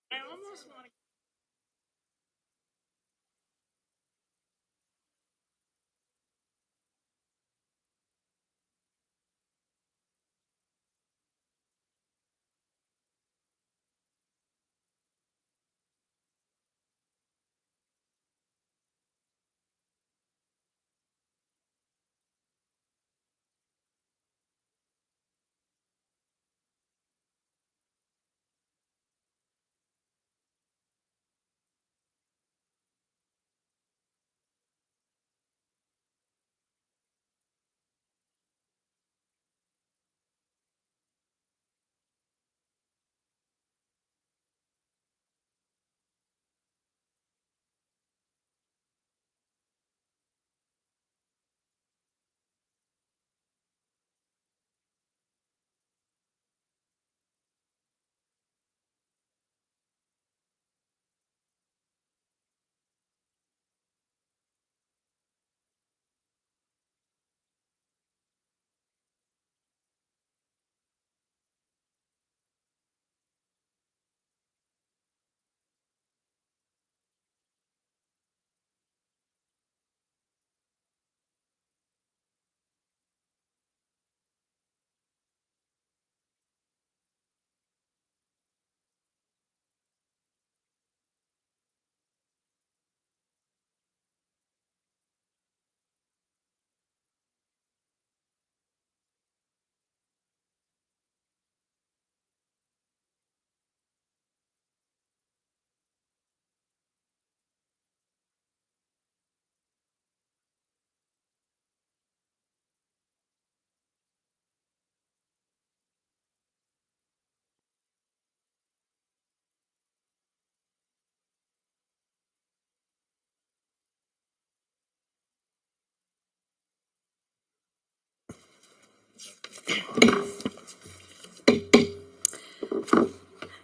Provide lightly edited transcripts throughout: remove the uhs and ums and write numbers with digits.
I almost want to.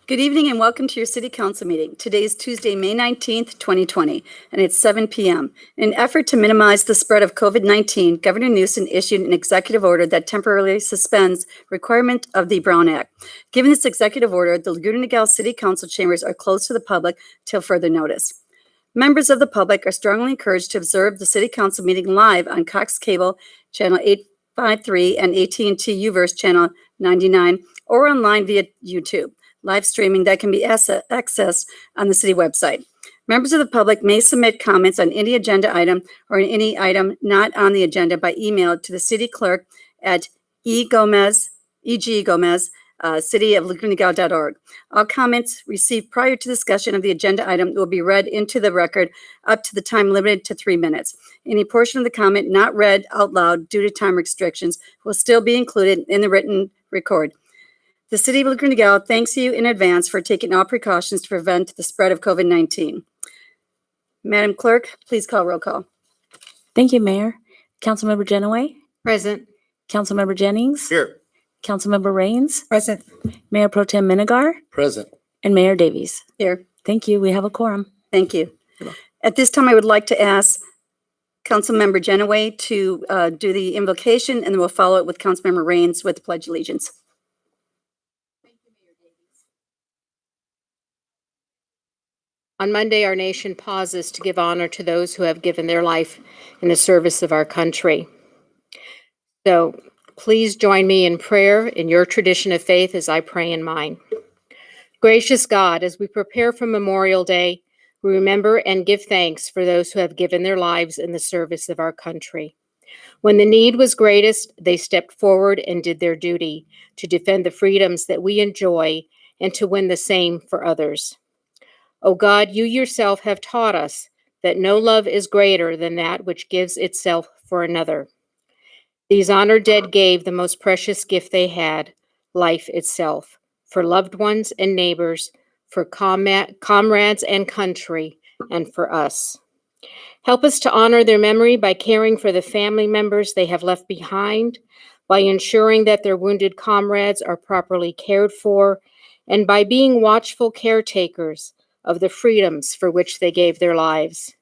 Good evening and welcome to your City Council meeting. Today is Tuesday, May 19th, 2020, and it's 7 p.m. In an effort to minimize the spread of COVID-19, Governor Newsom issued an executive order that temporarily suspends requirement of the Brown Act. Given this executive order, the Laguna Niguel City Council chambers are closed to the public till further notice. Members of the public are strongly encouraged to observe the City Council meeting live on Cox Cable, Channel 853, and AT&T Uverse, Channel 99, or online via YouTube. Live streaming that can be accessed on the city website. Members of the public may submit comments on any agenda item or on any item not on the agenda by email to the city clerk at egomez, cityoflagunaniguel.org. All comments received prior to discussion of the agenda item will be read into the record up to the time limited to 3 minutes. Any portion of the comment not read out loud due to time restrictions will still be included in the written record. The City of Laguna Niguel thanks you in advance for taking all precautions to prevent the spread of COVID-19. Madam Clerk, please call roll call. Thank you, Mayor. Councilmember Genoway, Present. Councilmember Jennings, Here. Councilmember Rains, Present. Mayor Pro Tem Minigar, Present. and Mayor Davies. Here. Thank you. We have a quorum. Thank you. Hello. At this time, I would like to ask Councilmember Genoway to do the invocation, and then we'll follow it with Councilmember Rains with the Pledge of Allegiance. On Monday, our nation pauses to give honor to those who have given their life in the service of our country. So please join me in prayer in your tradition of faith as I pray in mine. Gracious God, as we prepare for Memorial Day, we remember and give thanks for those who have given their lives in the service of our country. When the need was greatest, they stepped forward and did their duty to defend the freedoms that we enjoy and to win the same for others. O God, you yourself have taught us that no love is greater than that which gives itself for another. These honored dead gave the most precious gift they had, life itself, for loved ones and neighbors, for comrades and country, and for us. Help us to honor their memory by caring for the family members they have left behind, by ensuring that their wounded comrades are properly cared for, and by being watchful caretakers of the freedoms for which they gave their lives.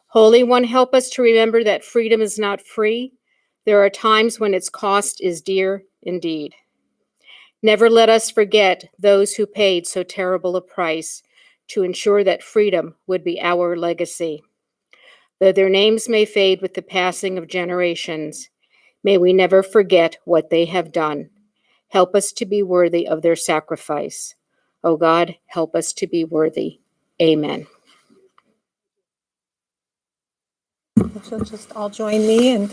Holy One, help us to remember that freedom is not free. There are times when its cost is dear indeed. Never let us forget those who paid so terrible a price to ensure that freedom would be our legacy. Though their names may fade with the passing of generations, may we never forget what they have done. Help us to be worthy of their sacrifice. O God, help us to be worthy. Amen. So just all join me in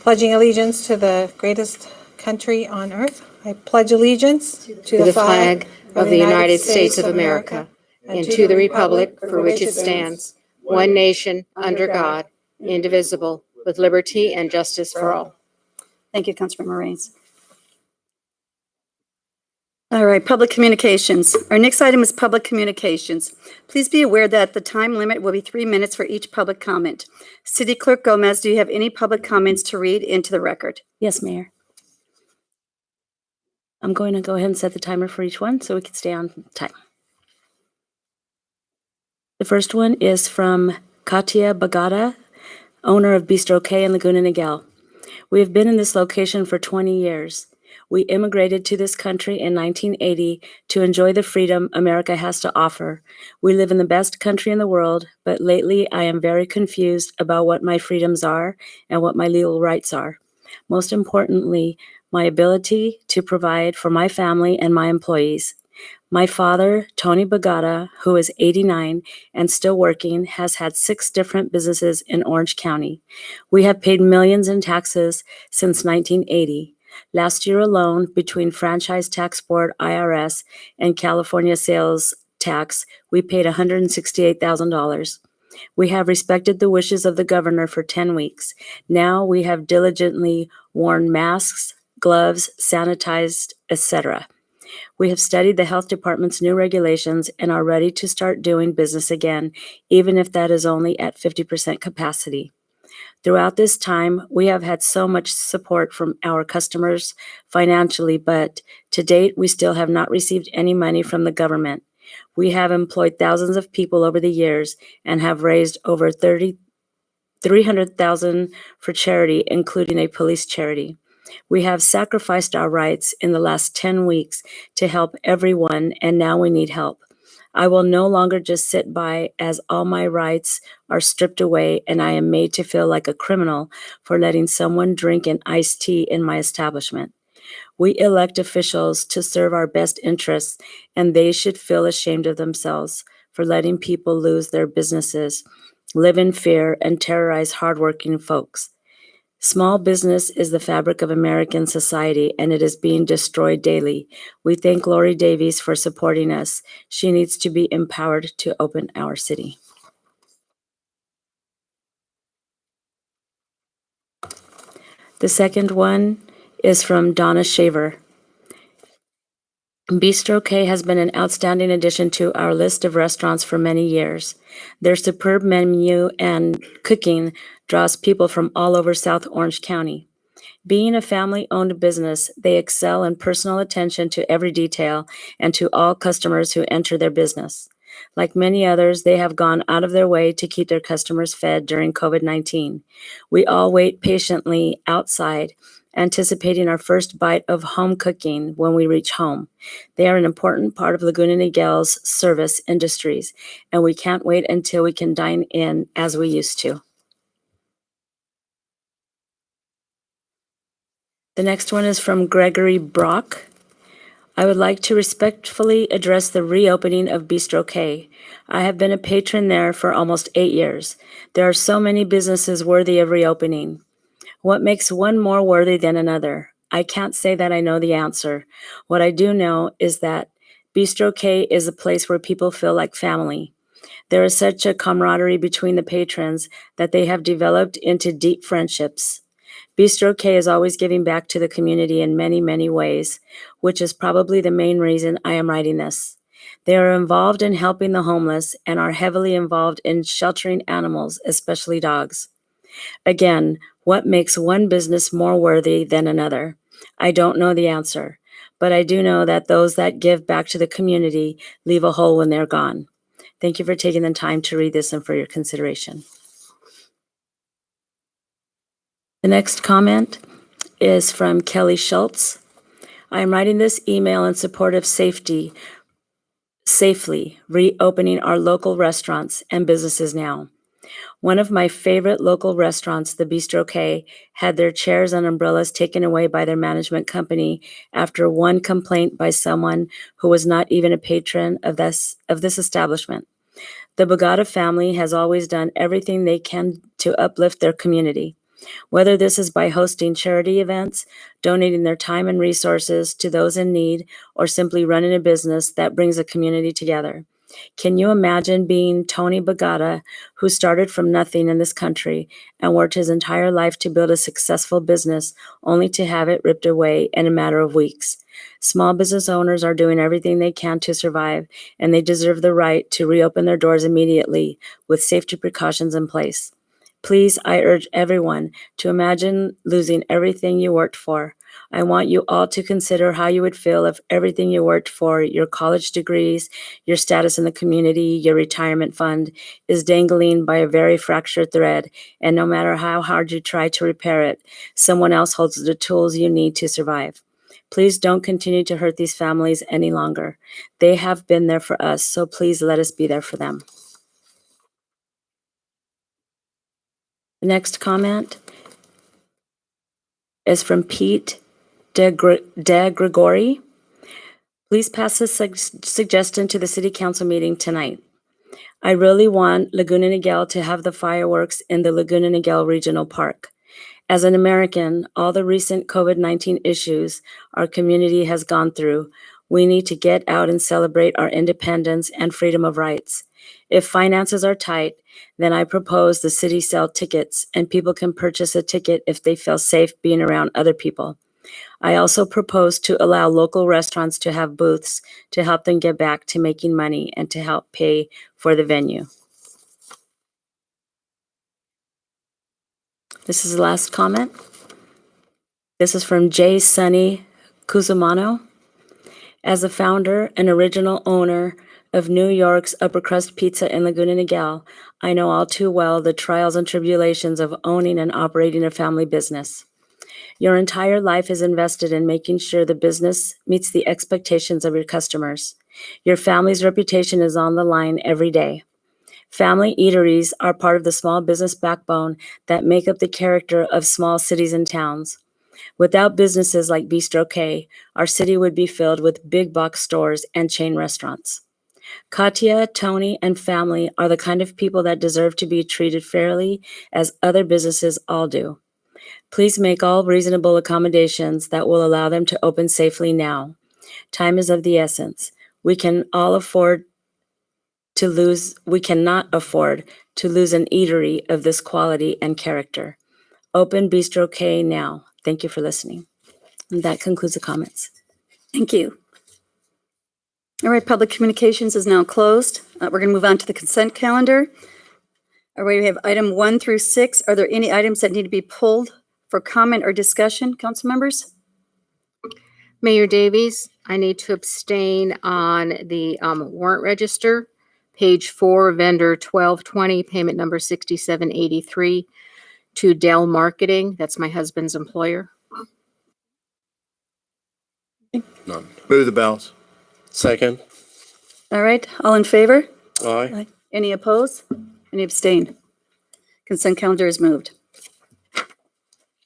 pledging allegiance to the greatest country on earth. I pledge allegiance To the flag of the United States of America and to the republic for which it stands, one nation, under God, indivisible, with liberty and justice for all. Thank you, Councilmember Raines. All right, public communications. Our next item is public communications. Please be aware that the time limit will be 3 minutes for each public comment. City Clerk Gomez, do you have any public comments to read into the record? Yes, Mayor. I'm going to go ahead and set the timer for each one so we can stay on time. The first one is from Katia Bagata, owner of Bistro K in Laguna Niguel. We have been in this location for 20 years. We immigrated to this country in 1980 to enjoy the freedom America has to offer. We live in the best country in the world, but lately I am very confused about what my freedoms are and what my legal rights are. Most importantly, my ability to provide for my family and my employees. My father, Tony Bagata, who is 89 and still working, has had 6 different businesses in Orange County. We have paid millions in taxes since 1980. Last year alone, between Franchise Tax Board, IRS, and California sales tax, we paid $168,000. We have respected the wishes of the governor for 10 weeks. Now we have diligently worn masks, gloves, sanitized, etc. We have studied the health department's new regulations and are ready to start doing business again, even if that is only at 50% capacity. Throughout this time, we have had so much support from our customers financially, but to date, we still have not received any money from the government. We have employed thousands of people over the years and have raised over $300,000 for charity, including a police charity. We have sacrificed our rights in the last 10 weeks to help everyone, and now we need help. I will no longer just sit by as all my rights are stripped away and I am made to feel like a criminal for letting someone drink an iced tea in my establishment. We elect officials to serve our best interests, and they should feel ashamed of themselves for letting people lose their businesses, live in fear, and terrorize hardworking folks. Small business is the fabric of American society, and it is being destroyed daily. We thank Lori Davies for supporting us. She needs to be empowered to open our city. The second one is from Donna Shaver. Bistro K has been an outstanding addition to our list of restaurants for many years. Their superb menu and cooking draws people from all over South Orange County. Being a family-owned business, they excel in personal attention to every detail and to all customers who enter their business. Like many others, they have gone out of their way to keep their customers fed during COVID-19. We all wait patiently outside, anticipating our first bite of home cooking when we reach home. They are an important part of Laguna Niguel's service industries, and we can't wait until we can dine in as we used to. The next one is from Gregory Brock. I would like to respectfully address the reopening of Bistro K. I have been a patron there for almost 8 years. There are so many businesses worthy of reopening. What makes one more worthy than another? I can't say that I know the answer. What I do know is that Bistro K is a place where people feel like family. There is such a camaraderie between the patrons that they have developed into deep friendships. Bistro K is always giving back to the community in many, many ways, which is probably the main reason I am writing this. They are involved in helping the homeless and are heavily involved in sheltering animals, especially dogs. Again, what makes one business more worthy than another? I don't know the answer, but I do know that those that give back to the community leave a hole when they're gone. Thank you for taking the time to read this and for your consideration. The next comment is from Kelly Schultz. I am writing this email in support of safely reopening our local restaurants and businesses now. One of my favorite local restaurants, the Bistro K, had their chairs and umbrellas taken away by their management company after one complaint by someone who was not even a patron of this establishment. The Bogata family has always done everything they can to uplift their community, whether this is by hosting charity events, donating their time and resources to those in need, or simply running a business that brings a community together. Can you imagine being Tony Bogata, who started from nothing in this country and worked his entire life to build a successful business, only to have it ripped away in a matter of weeks? Small business owners are doing everything they can to survive, and they deserve the right to reopen their doors immediately with safety precautions in place. Please, I urge everyone to imagine losing everything you worked for. I want you all to consider how you would feel if everything you worked for, your college degrees, your status in the community, your retirement fund, is dangling by a very fractured thread, and no matter how hard you try to repair it, someone else holds the tools you need to survive. Please don't continue to hurt these families any longer. They have been there for us, so please let us be there for them. The next comment is from Pete De Gregori. Please pass this suggestion to the City Council meeting tonight. I really want Laguna Niguel to have the fireworks in the Laguna Niguel Regional Park. As an American, all the recent COVID-19 issues our community has gone through, we need to get out and celebrate our independence and freedom of rights. If finances are tight, then I propose the city sell tickets and people can purchase a ticket if they feel safe being around other people. I also propose to allow local restaurants to have booths to help them get back to making money and to help pay for the venue. This is the last comment. This is from J. Sunny Cusumano. As the founder and original owner of New York's Upper Crust Pizza in Laguna Niguel, I know all too well the trials and tribulations of owning and operating a family business. Your entire life is invested in making sure the business meets the expectations of your customers. Your family's reputation is on the line every day. Family eateries are part of the small business backbone that make up the character of small cities and towns. Without businesses like Bistro K, our city would be filled with big box stores and chain restaurants. Katya, Tony, and family are the kind of people that deserve to be treated fairly, as other businesses all do. Please make all reasonable accommodations that will allow them to open safely now. Time is of the essence. We cannot afford to lose an eatery of this quality and character. Open Bistro K now. Thank you for listening. And that concludes the comments. Thank you. All right, public communications is now closed. We're going to move on to the consent calendar. All right, we have item 1 through 6. Are there any items that need to be pulled for comment or discussion, council members? Mayor Davies, I need to abstain on the warrant register. Page 4, vendor 1220, payment number 6783 to Dell Marketing. That's my husband's employer. None. Move the balance. Second. All right, all in favor? Aye. Any opposed? Any abstain? Consent calendar is moved.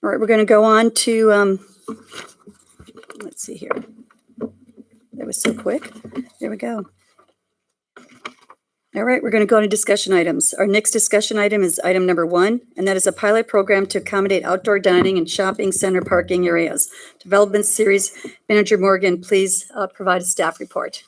All right, we're going to go on to, let's see here. That was so quick. There we go. All right, we're going to go to discussion items. Our next discussion item is item number 1, and that is a pilot program to accommodate outdoor dining and shopping center parking areas. Development Series Manager Morgan, please provide a staff report.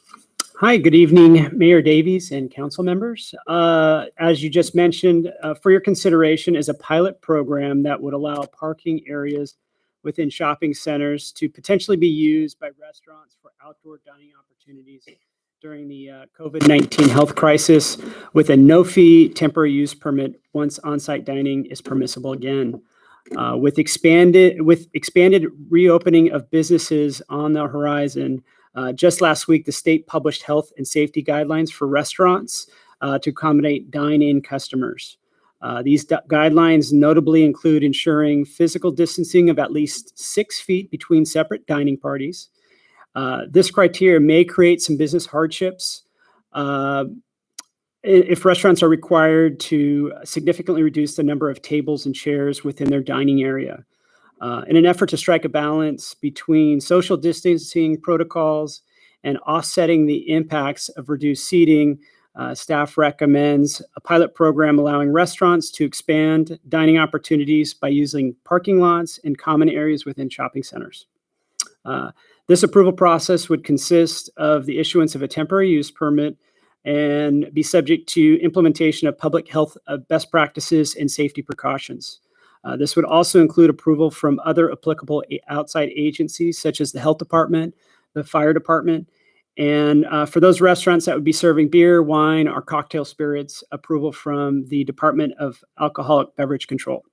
Hi, good evening, Mayor Davies and council members. As you just mentioned, for your consideration is a pilot program that would allow parking areas within shopping centers to potentially be used by restaurants for outdoor dining opportunities during the COVID-19 health crisis, with a no-fee temporary use permit once on-site dining is permissible again. With expanded reopening of businesses on the horizon, just last week, the state published health and safety guidelines for restaurants to accommodate dine-in customers. These guidelines notably include ensuring physical distancing of at least 6 feet between separate dining parties, This criteria may create some business hardships if restaurants are required to significantly reduce the number of tables and chairs within their dining area. In an effort to strike a balance between social distancing protocols and offsetting the impacts of reduced seating, staff recommends a pilot program allowing restaurants to expand dining opportunities by using parking lots and common areas within shopping centers. This approval process would consist of the issuance of a temporary use permit and be subject to implementation of public health best practices and safety precautions. This would also include approval from other applicable outside agencies such as the health department, the fire department, and for those restaurants that would be serving beer, wine, or cocktail spirits, approval from the Department of Alcoholic Beverage Control.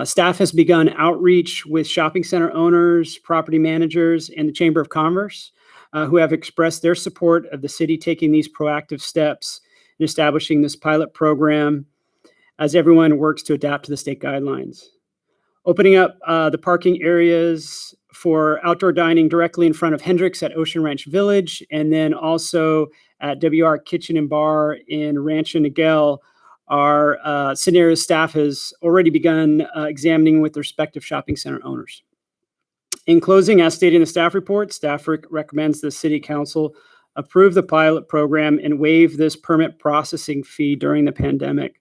Staff has begun outreach with shopping center owners, property managers, and the Chamber of Commerce, who have expressed their support of the city taking these proactive steps in establishing this pilot program as everyone works to adapt to the state guidelines. Opening up the parking areas for outdoor dining directly in front of Hendrix at Ocean Ranch Village, and then also at WR Kitchen and Bar in Rancho Niguel are scenarios staff has already begun examining with the respective shopping center owners. In closing, as stated in the staff report, staff recommends the City Council approve the pilot program and waive this permit processing fee during the pandemic.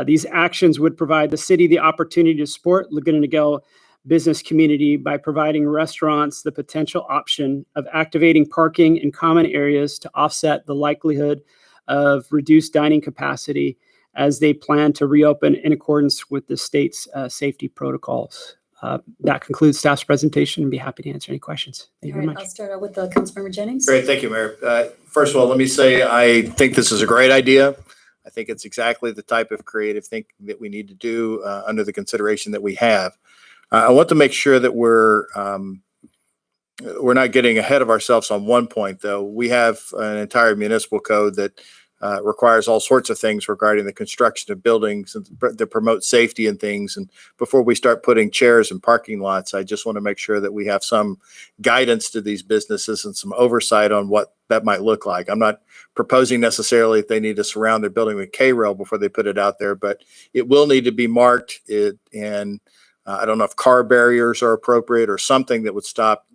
These actions would provide the city the opportunity to support Laguna Niguel business community by providing restaurants the potential option of activating parking in common areas to offset the likelihood of reduced dining capacity as they plan to reopen in accordance with the state's safety protocols. That concludes staff's presentation, and be happy to answer any questions. Thank you very I'll much. start out with Councilmember Jennings. Great, thank you, Mayor. First of all, let me say I think this is a great idea. I think it's exactly the type of creative thinking that we need to do under the consideration that we have. I want to make sure that we're not getting ahead of ourselves on one point, though. We have an entire municipal code that requires all sorts of things regarding the construction of buildings and that promote safety and things. And before we start putting chairs in parking lots, I just want to make sure that we have some guidance to these businesses and some oversight on what that might look like. I'm not proposing necessarily if they need to surround their building with K-rail before they put it out there, but it will need to be marked. And I don't know if car barriers are appropriate or something that would stop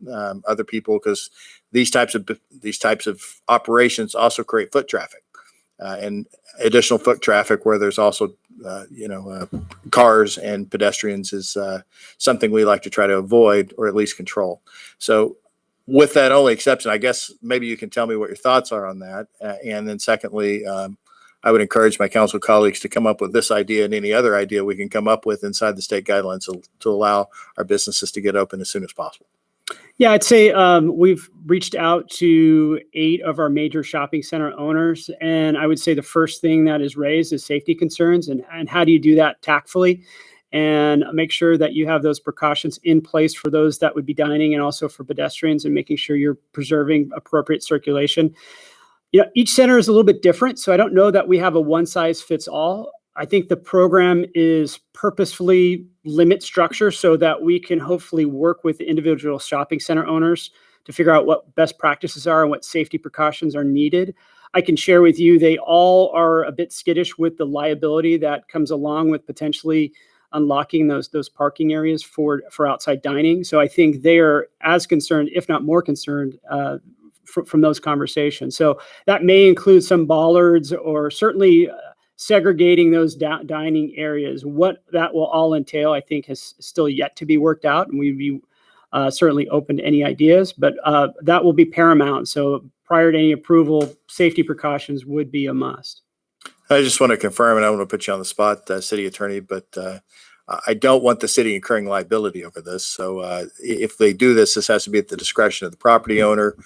other people, because these types of operations also create foot traffic. And additional foot traffic where there's also, cars and pedestrians is something we like to try to avoid or at least control. So with that only exception, I guess maybe you can tell me what your thoughts are on that. And then secondly, I would encourage my council colleagues to come up with this idea and any other idea we can come up with inside the state guidelines to allow our businesses to get open as soon as possible. Yeah, I'd say we've reached out to 8 of our major shopping center owners, and I would say the first thing that is raised is safety concerns, and how do you do that tactfully and make sure that you have those precautions in place for those that would be dining and also for pedestrians, and making sure you're preserving appropriate circulation. Each center is a little bit different, so I don't know that we have a one size fits all. I think the program is purposefully limit structure so that we can hopefully work with individual shopping center owners to figure out what best practices are and what safety precautions are needed. I can share with you, they all are a bit skittish with the liability that comes along with potentially unlocking those parking areas for outside dining. So I think they are as concerned, if not more concerned, from those conversations. So that may include some bollards or certainly segregating those dining areas. What that will all entail, I think, has still yet to be worked out, and we'd be certainly open to any ideas, but that will be paramount. So prior to any approval, safety precautions would be a must. I just want to confirm, and I want to put you on the spot, City Attorney, but I don't want the city incurring liability over this. So if they do this, this has to be at the discretion of the property owner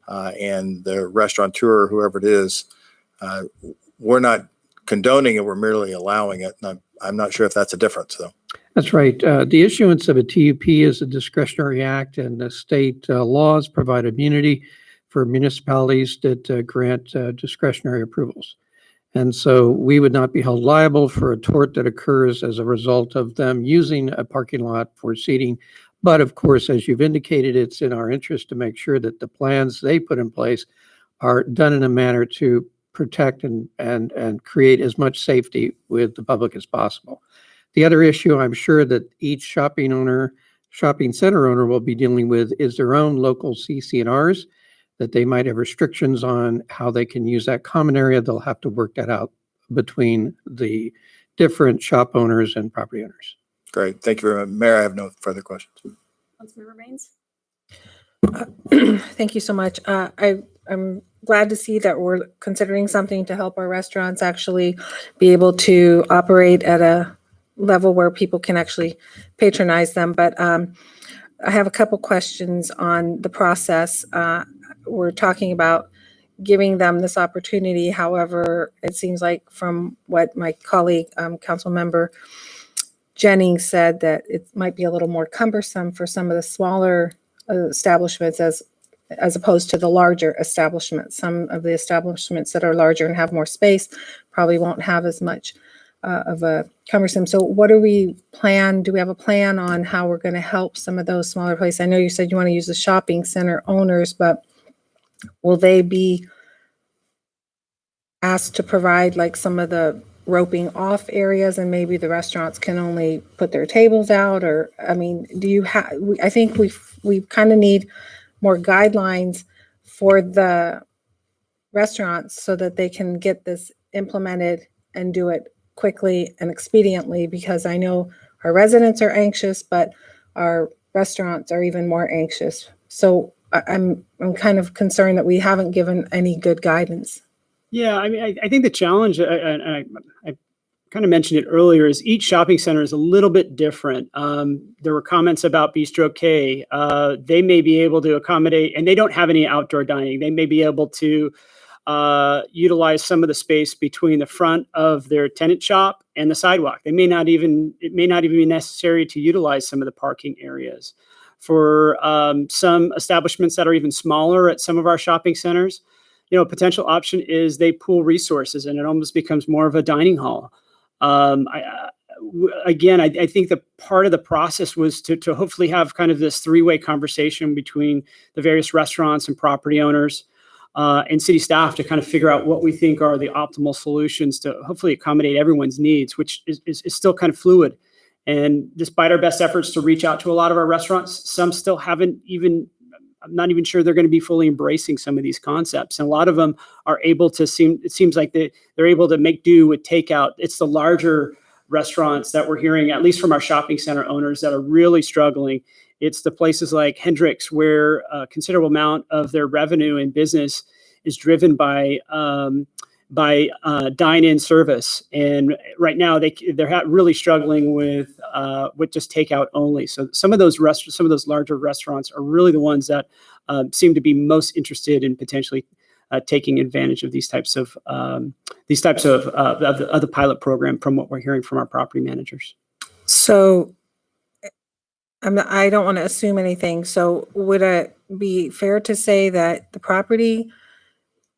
and the restaurateur, whoever it is. We're not condoning it, we're merely allowing it. And I'm not sure if that's a difference, though. That's right. The issuance of a TUP is a discretionary act, and the state laws provide immunity for municipalities that grant discretionary approvals. And so we would not be held liable for a tort that occurs as a result of them using a parking lot for seating, But of course, as you've indicated, it's in our interest to make sure that the plans they put in place are done in a manner to protect and create as much safety with the public as possible. The other issue I'm sure that each shopping center owner will be dealing with is their own local CC&Rs, that they might have restrictions on how they can use that common area. They'll have to work that out between the different shop owners and property owners. Great. Thank you very much. Mayor, I have no further questions. Councilmember Raines? Thank you so much. I'm glad to see that we're considering something to help our restaurants actually be able to operate at a level where people can actually patronize them. But I have a couple questions on the process. We're talking about giving them this opportunity. However, it seems like from what my colleague, council member Jennings said, that it might be a little more cumbersome for some of the smaller establishments as opposed to the larger establishments. Some of the establishments that are larger and have more space probably won't have as much of a cumbersome. So what do we have a plan on how we're going to help some of those smaller places? I know you said you want to use the shopping center owners, but will they be asked to provide like some of the roping off areas and maybe the restaurants can only put their tables out? Or, I mean, I think we kind of need more guidelines for the restaurants so that they can get this implemented and do it quickly and expediently, because I know our residents are anxious, but our restaurants are even more anxious. So I'm kind of concerned that we haven't given any good guidance. Yeah, I mean, I think the challenge, and I kind of mentioned it earlier, is each shopping center is a little bit different. There were comments about Bistro K. They may be able to accommodate, and they don't have any outdoor dining. They may be able to utilize some of the space between the front of their tenant shop and the sidewalk. It may not even be necessary to utilize some of the parking areas. For some establishments that are even smaller at some of our shopping centers, a potential option is they pool resources and it almost becomes more of a dining hall. I think the part of the process was to hopefully have kind of this three-way conversation between the various restaurants and property owners and city staff to kind of figure out what we think are the optimal solutions to hopefully accommodate everyone's needs, which is still kind of fluid. And despite our best efforts to reach out to a lot of our restaurants, some still I'm not even sure they're going to be fully embracing some of these concepts. And a lot of them are able to it seems like they're able to make do with takeout. It's the larger restaurants that we're hearing, at least from our shopping center owners, that are really struggling. It's the places like Hendricks, where a considerable amount of their revenue and business is driven by dine-in service, and right now they're really struggling with just takeout only. So some of those larger restaurants are really the ones that seem to be most interested in potentially taking advantage of these types of the pilot program, from what we're hearing from our property managers. So I don't want to assume anything. So would it be fair to say that the property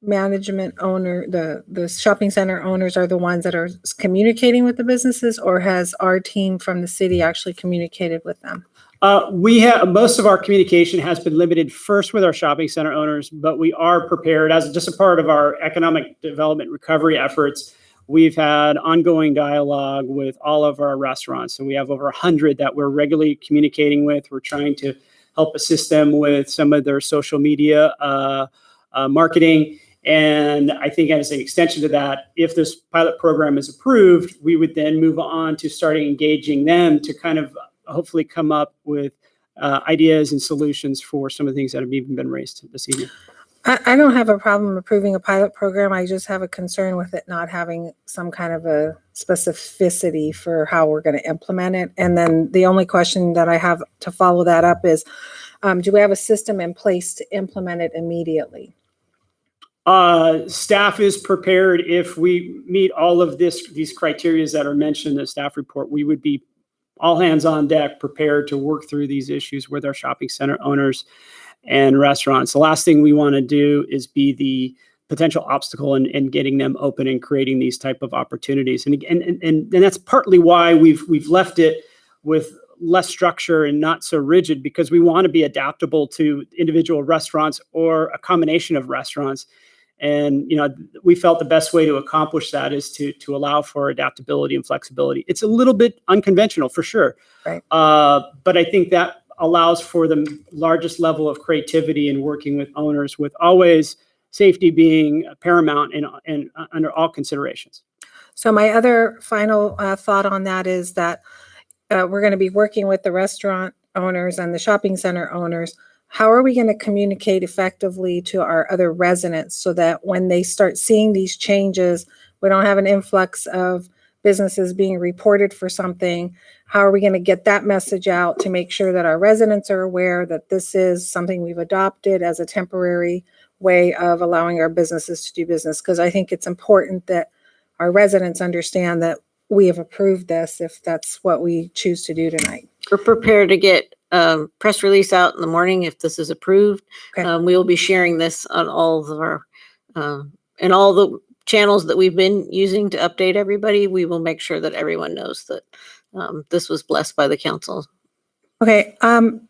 management owner, the shopping center owners are the ones that are communicating with the businesses, or has our team from the city actually communicated with them? Most of our communication has been limited first with our shopping center owners, but we are prepared as just a part of our economic development recovery efforts. We've had ongoing dialogue with all of our restaurants. So we have over 100 that we're regularly communicating with. We're trying to help assist them with some of their social media marketing. And I think as an extension to that, if this pilot program is approved, we would then move on to starting engaging them to kind of hopefully come up with ideas and solutions for some of the things that have even been raised this evening. I don't have a problem approving a pilot program. I just have a concern with it not having some kind of a specificity for how we're going to implement it. And then the only question that I have to follow that up is, do we have a system in place to implement it immediately? Staff is prepared. If we meet all of these criteria that are mentioned in the staff report, we would be all hands on deck, prepared to work through these issues with our shopping center owners and restaurants. The last thing we want to do is be the potential obstacle in getting them open and creating these type of opportunities. And that's partly why we've left it with less structure and not so rigid, because we want to be adaptable to individual restaurants or a combination of restaurants. And, we felt the best way to accomplish that is to allow for adaptability and flexibility. It's a little bit unconventional for sure. Right. But I think that allows for the largest level of creativity in working with owners, with always safety being paramount and under all considerations. So my other final thought on that is that we're going to be working with the restaurant owners and the shopping center owners. How are we going to communicate effectively to our other residents so that when they start seeing these changes, we don't have an influx of businesses being reported for something? How are we going to get that message out to make sure that our residents are aware that this is something we've adopted as a temporary way of allowing our businesses to do business? Because I think it's important that our residents understand that we have approved this if that's what we choose to do tonight. We're prepared to get a press release out in the morning if this is approved. Okay. We will be sharing this on all of our, and all the channels that we've been using to update everybody. We will make sure that everyone knows that this was blessed by the council. Okay,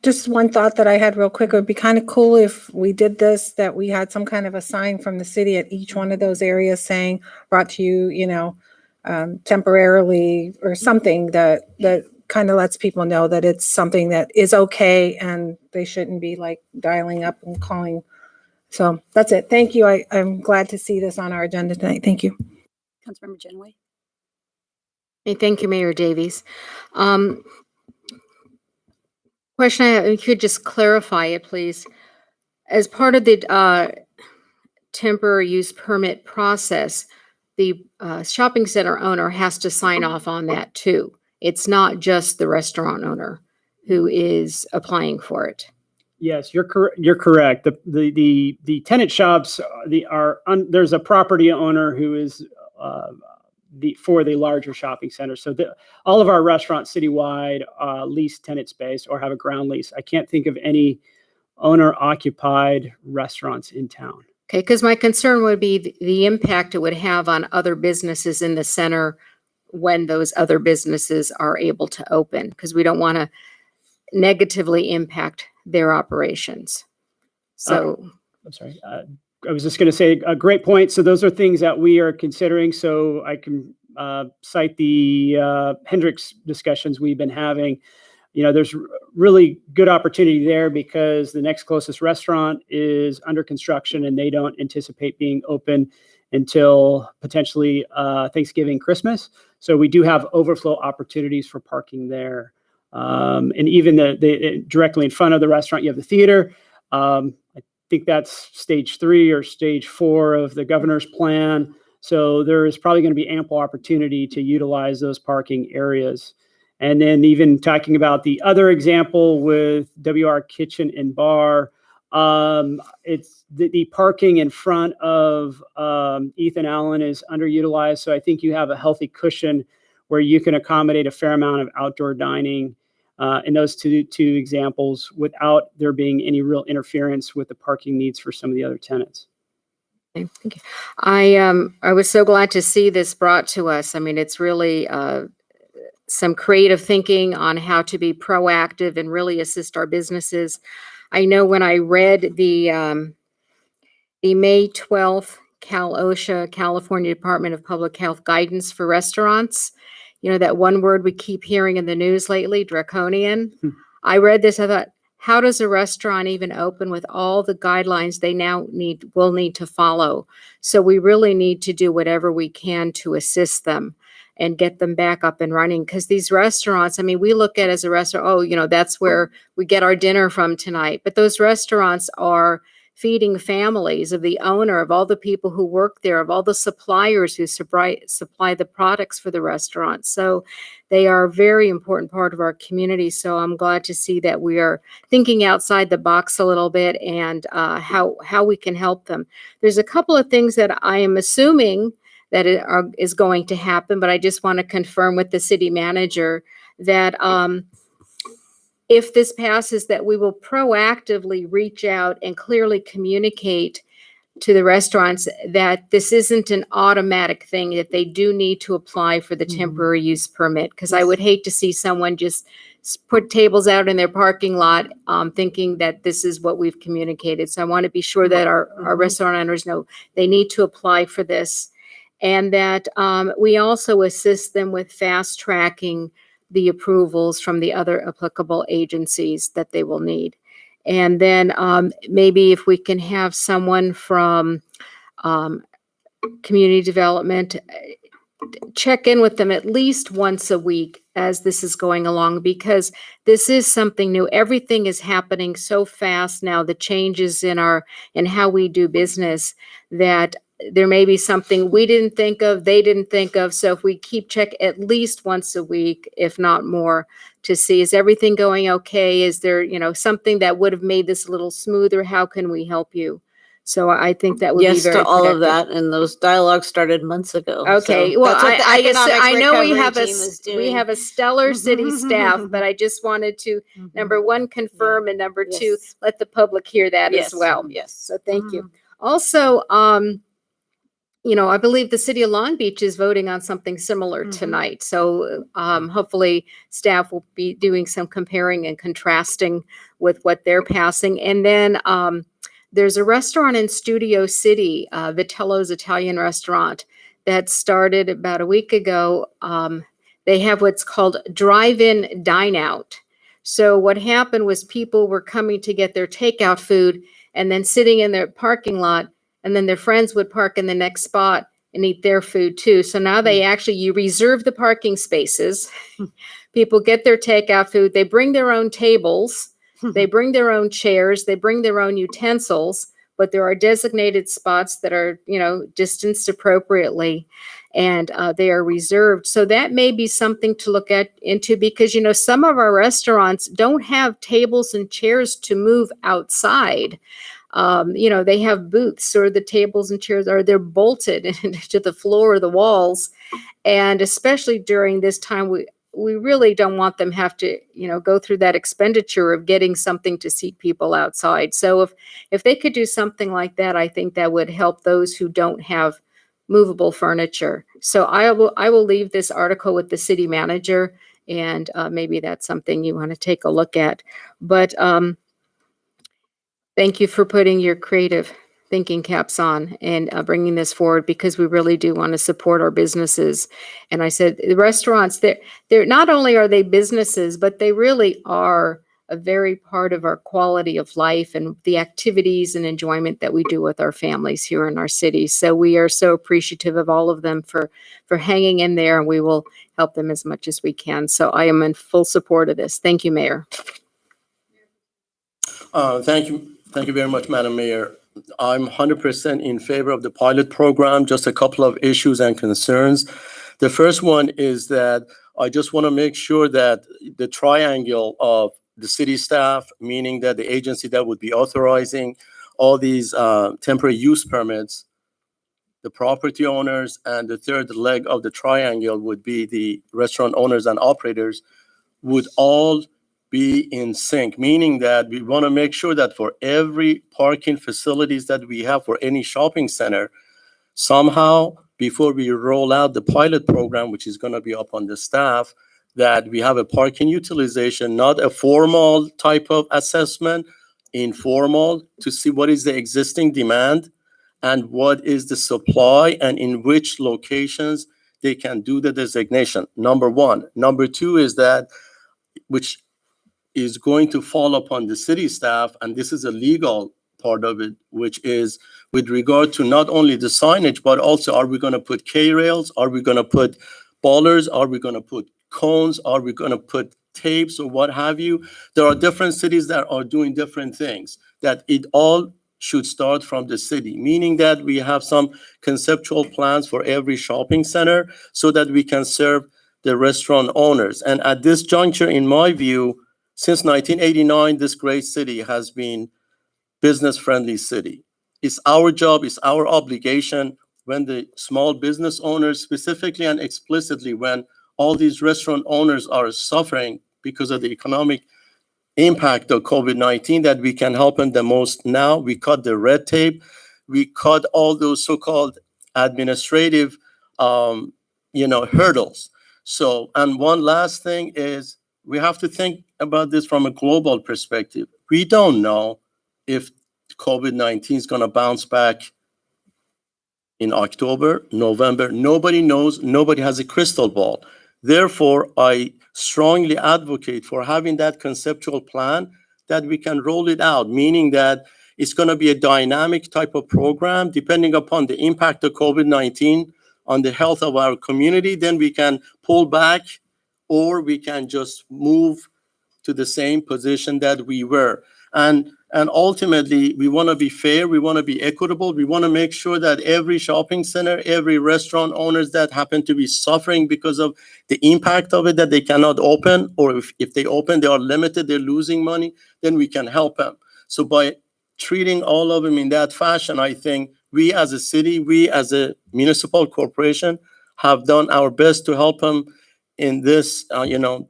just one thought that I had real quick. It would be kind of cool if we did this, that we had some kind of a sign from the city at each one of those areas saying, brought to you, temporarily, or something that kind of lets people know that it's something that is okay and they shouldn't be like dialing up and calling. So that's it. Thank you. I'm glad to see this on our agenda tonight. Thank you. Councilmember Genoway. Hey, thank you, Mayor Davies. Question, you could just clarify it, please. As part of the temporary use permit process, the shopping center owner has to sign off on that too. It's not just the restaurant owner who is applying for it. Yes, you're correct. The tenant shops, there's a property owner who is for the larger shopping center. So all of our restaurants citywide lease tenant space or have a ground lease. I can't think of any owner-occupied restaurants in town. Okay, because my concern would be the impact it would have on other businesses in the center when those other businesses are able to open, because we don't want to negatively impact their operations. So, I'm sorry. I was just going to say a great point. So those are things that we are considering. So I can cite the Hendricks discussions we've been having. There's really good opportunity there because the next closest restaurant is under construction and they don't anticipate being open until potentially Thanksgiving, Christmas. So we do have overflow opportunities for parking there. And even the directly in front of the restaurant, you have the theater. I think that's stage 3 or stage 4 of the governor's plan. So there is probably going to be ample opportunity to utilize those parking areas. And then even talking about the other example with WR Kitchen and Bar, it's the parking in front of Ethan Allen is underutilized. So I think you have a healthy cushion where you can accommodate a fair amount of outdoor dining in those two examples without there being any real interference with the parking needs for some of the other tenants. okay, thank you. I was so glad to see this brought to us. I mean, it's really some creative thinking on how to be proactive and really assist our businesses. I know when I read the May 12th Cal-OSHA, California Department of Public Health guidance for restaurants, that one word we keep hearing in the news lately, draconian. I read this, I thought, how does a restaurant even open with all the guidelines they now will need to follow? So we really need to do whatever we can to assist them and get them back up and running. Because these restaurants, I mean, we look at as a restaurant, that's where we get our dinner from tonight. But those restaurants are feeding families of the owner, of all the people who work there, of all the suppliers who supply the products for the restaurant. So they are a very important part of our community. So I'm glad to see that we are thinking outside the box a little bit and how we can help them. There's a couple of things that I am assuming that is going to happen, but I just want to confirm with the city manager that if this passes, that we will proactively reach out and clearly communicate to the restaurants that this isn't an automatic thing, that they do need to apply for the temporary use permit. Because I would hate to see someone just put tables out in their parking lot, thinking that this is what we've communicated. So I want to be sure that our restaurant owners know they need to apply for this, and that we also assist them with fast tracking the approvals from the other applicable agencies that they will need. And then maybe if we can have someone from community development check in with them at least once a week as this is going along, because this is something new. Everything is happening so fast now, the changes in how we do business, that there may be something we didn't think of, they didn't think of. So if we keep check at least once a week, if not more, to see, is everything going okay? Is there, something that would have made this a little smoother? How can we help you? So I think that would be Yes very to all of productive. that, and those dialogues started months ago. Okay, So well, that's what the economic I know we recovery have team is we doing. have a stellar city staff, but I just wanted to, number one, confirm, and number two, Yes. let the public hear that Yes, as well. yes. So thank you. Also, I believe the city of Long Beach is voting on something similar tonight. So hopefully staff will be doing some comparing and contrasting with what they're passing. And then there's a restaurant in Studio City, Vitello's Italian Restaurant, that started about a week ago. They have what's called drive-in dine-out. So what happened was people were coming to get their takeout food and then sitting in their parking lot, and then their friends would park in the next spot and eat their food too. So now you reserve the parking spaces. People get their takeout food. They bring their own tables. They bring their own chairs. They bring their own utensils, but there are designated spots that are, distanced appropriately, and they are reserved. So that may be something to look into, because, some of our restaurants don't have tables and chairs to move outside. They have booths, or the tables and chairs they're bolted to the floor or the walls. And especially during this time, we really don't want them have to, go through that expenditure of getting something to seat people outside. So if they could do something like that, I think that would help those who don't have movable furniture. So I will leave this article with the city manager, and maybe that's something you want to take a look at. But thank you for putting your creative thinking caps on and bringing this forward, because we really do want to support our businesses. And I said, the restaurants, they're not only are they businesses, but they really are a very part of our quality of life and the activities and enjoyment that we do with our families here in our city. So we are so appreciative of all of them for hanging in there, and we will help them as much as we can. So I am in full support of this. Thank you, Mayor. Thank you. Thank you very much, Madam Mayor. I'm 100% in favor of the pilot program. Just a couple of issues and concerns. The first one is that I just want to make sure that the triangle of the city staff, meaning that the agency that would be authorizing all these temporary use permits, the property owners, and the third leg of the triangle would be the restaurant owners and operators, would all be in sync, meaning that we want to make sure that for every parking facilities that we have for any shopping center, somehow before we roll out the pilot program, which is going to be up on the staff, that we have a parking utilization, not a formal type of assessment, informal, to see what is the existing demand and what is the supply and in which locations they can do the designation. Number one. Number two is that, which is going to fall upon the city staff, and this is a legal part of it, which is with regard to not only the signage, but also, are we going to put K-rails? Are we going to put ballers? Are we going to put cones? Are we going to put tapes or what have you? There are different cities that are doing different things, that it all should start from the city, meaning that we have some conceptual plans for every shopping center so that we can serve the restaurant owners. And at this juncture, in my view, since 1989, this great city has been business-friendly city. It's our job, it's our obligation when the small business owners, specifically and explicitly when all these restaurant owners are suffering because of the economic impact of COVID-19, that we can help them the most now. We cut the red tape. We cut all those so-called administrative, hurdles. So, and one last thing is, we have to think about this from a global perspective. We don't know if COVID-19 is going to bounce back in October, November. Nobody knows. Nobody has a crystal ball. Therefore, I strongly advocate for having that conceptual plan that we can roll it out, meaning that it's going to be a dynamic type of program depending upon the impact of COVID-19 on the health of our community. Then we can pull back, or we can just move to the same position that we were. And ultimately, we want to be fair, we want to be equitable, we want to make sure that every shopping center, every restaurant owners that happen to be suffering because of the impact of it, that they cannot open, or if they open, they are limited, they're losing money, then we can help them. So by treating all of them in that fashion, I think we as a city, we as a municipal corporation have done our best to help them in this,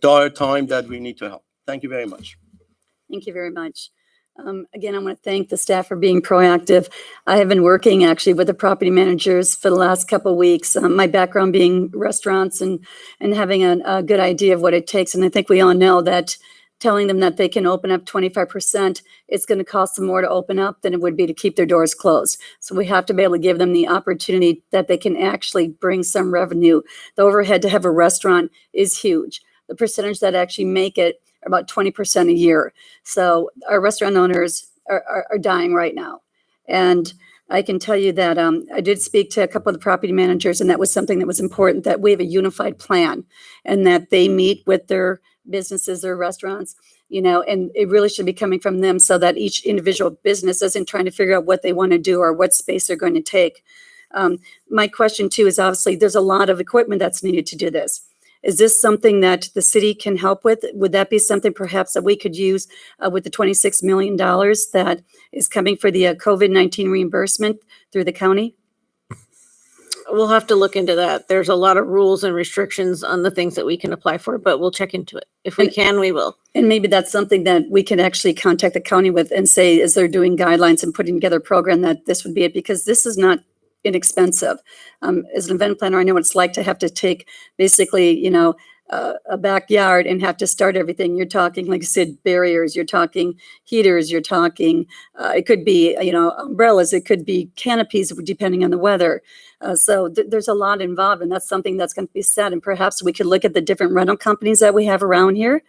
dire time that we need to help. Thank you very much. Thank you very much. Again, I want to thank the staff for being proactive. I have been working actually with the property managers for the last couple of weeks. My background being restaurants and having a good idea of what it takes. And I think we all know that telling them that they can open up 25%, it's going to cost them more to open up than it would be to keep their doors closed. So we have to be able to give them the opportunity that they can actually bring some revenue. The overhead to have a restaurant is huge. The percentage that actually make it are about 20% a year. So our restaurant owners are dying right now. And I can tell you that I did speak to a couple of the property managers, and that was something that was important, that we have a unified plan and that they meet with their businesses or restaurants, and it really should be coming from them, so that each individual business isn't trying to figure out what they want to do or what space they're going to take. My question too is, obviously there's a lot of equipment that's needed to do this. Is this something that the city can help with? Would that be something perhaps that we could use with the $26 million that is coming for the COVID-19 reimbursement through the county? We'll have to look into that. There's a lot of rules and restrictions on the things that we can apply for, but we'll check into it. If we can, we will. And maybe that's something that we can actually contact the county with and say, as they're doing guidelines and putting together a program, that this would be it, because this is not inexpensive. As an event planner, I know what it's like to have to take basically, a backyard and have to start everything. You're talking, like I said, barriers, you're talking heaters, you're talking, it could be, umbrellas, it could be canopies, depending on the weather. So there's a lot involved, and that's something that's going to be said. And perhaps we could look at the different rental companies that we have around here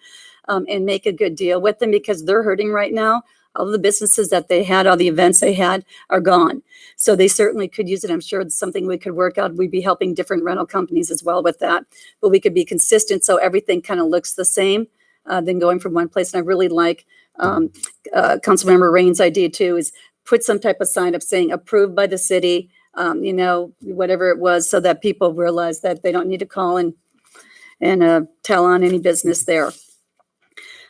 and make a good deal with them, because they're hurting right now. All of the businesses that they had, all the events they had are gone. So they certainly could use it. I'm sure it's something we could work out. We'd be helping different rental companies as well with that. But we could be consistent so everything kind of looks the same than going from one place. And I really like Councilmember Rain's idea too, is put some type of sign up saying approved by the city, whatever it was, so that people realize that they don't need to call and tell on any business there.